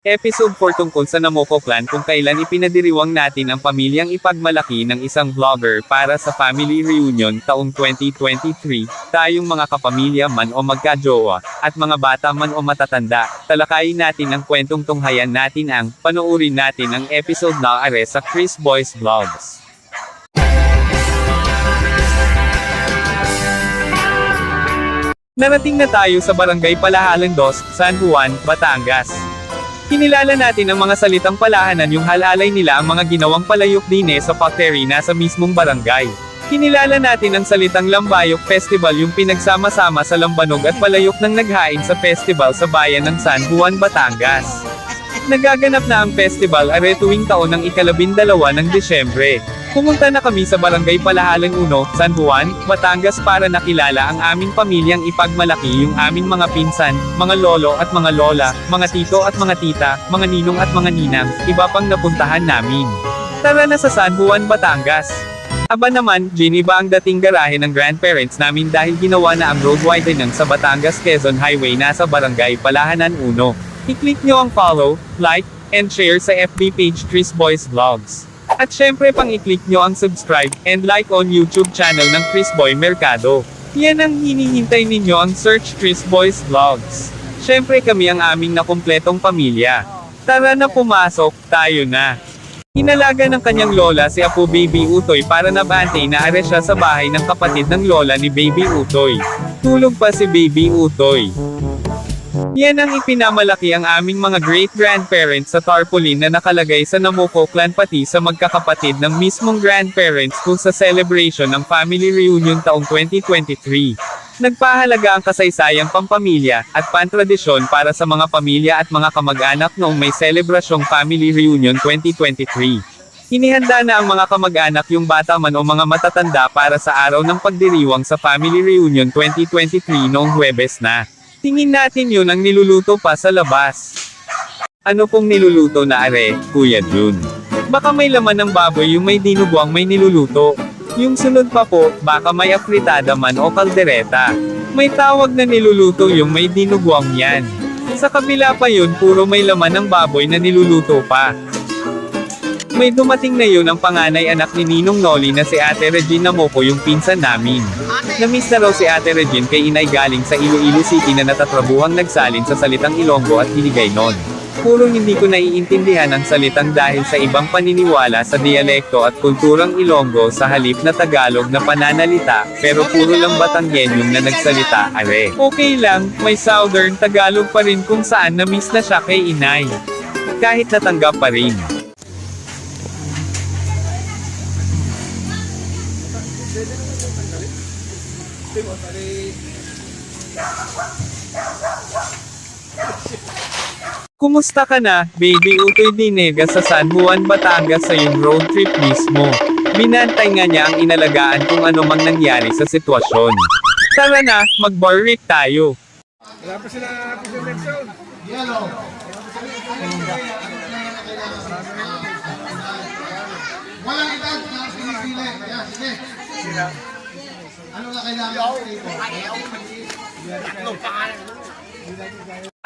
Episode 4 tungkol sa Namoko Clan kung kailan ipinadiriwang natin ang pamilyang ipagmalaki ng isang vlogger para sa family reunion taong 2023, tayong mga kapamilya man o magkajowa, at mga bata man o matatanda, talakayin natin ang kwentong tunghayan natin ang, panoorin natin ang episode na are sa Chris Boy's Vlogs. Narating na tayo sa Barangay Palahalan 2, San Juan, Batangas. Kinilala natin ang mga salitang palahanan yung halalay nila ang mga ginawang palayok dine sa factory na sa mismong barangay. Kinilala natin ang salitang Lambayok Festival yung pinagsama-sama sa lambanog at palayok ng naghain sa festival sa bayan ng San Juan, Batangas. Nagaganap na ang festival are tuwing taon ng ika-12 ng Desyembre. Pumunta na kami sa Barangay Palahalan 1, San Juan, Batangas para nakilala ang aming pamilyang ipagmalaki yung aming mga pinsan, mga lolo at mga lola, mga tito at mga tita, mga ninong at mga ninang, iba pang napuntahan namin. Tara na sa San Juan, Batangas. Aba naman, Geneva ang dating garahe ng grandparents namin dahil ginawa na ang road widening sa Batangas-Quezon Highway nasa Barangay Palahanan 1. I-click nyo ang follow, like, and share sa FB page Chris Boy's Vlogs. At syempre pang i-click nyo ang subscribe, and like on YouTube channel ng Chris Boy Mercado. Yan ang hinihintay ninyo ang search Chris Boy's Vlogs. Syempre kami ang aming nakumpletong pamilya. Tara na pumasok, tayo na. Inalaga ng kanyang lola si Apo Baby Utoy para nabante na are siya sa bahay ng kapatid ng lola ni Baby Utoy. Tulog pa si Baby Utoy. Yan ang ipinamalaki ang aming mga great-grandparents sa tarpaulin na nakalagay sa Namoko Clan pati sa magkakapatid ng mismong grandparents kung sa celebration ng family reunion taong 2023. Nagpahalaga ang kasaysayang pampamilya at pantradisyon para sa mga pamilya at mga kamag-anak noong may selebrasyong family reunion 2023. Inihanda na ang mga kamag-anak yung bata man o mga matatanda para sa araw ng pagdiriwang sa family reunion 2023 noong Huwebes na. Tingin natin yun ang niluluto pa sa labas. Ano pong niluluto na are, Kuya Jun? Baka may laman ng baboy yung may dinuguang may niluluto. Yung sunod pa po, baka may afritada man o kaldereta. May tawag na niluluto yung may dinuguang yan. Sa kabila pa yun puro may laman ng baboy na niluluto pa. May dumating na yun ang panganay anak ni Ninong Noli na si Ate Regine Namoko yung pinsan namin. Namiss na raw si Ate Regine kay inay galing sa Iloilo City na natatrabuhang nagsalin sa salitang Ilonggo at Hiligaynon. Puro hindi ko naiintindihan ang salitang dahil sa ibang paniniwala sa dialekto at kulturang Ilonggo sa halip na Tagalog na pananalita, pero puro lang Batanggenyong na nagsalita, are. Okay lang, may Southern Tagalog pa rin kung saan namiss na siya kay inay. Kahit natanggap pa rin. Kumusta ka na, Baby Utoy Dinega sa San Juan, Batangas sa yung road trip mismo? Binantay nga niya ang inalagaan kung ano mang nangyari sa sitwasyon. Tara na, mag-bar rip tayo. Wala pa sila presentation. Yellow. Walang edad na pinipili. Kaya sige. Ano na kailangan dito?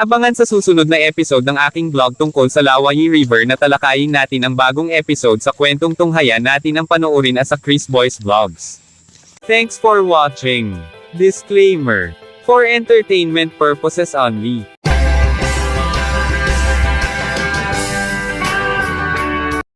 Abangan sa susunod na episode ng aking vlog tungkol sa Lawayi River na talakayin natin ang bagong episode sa kwentong tunghayan natin ang panoorin sa Chris Boy's Vlogs. Thanks for watching. Disclaimer. For entertainment purposes only.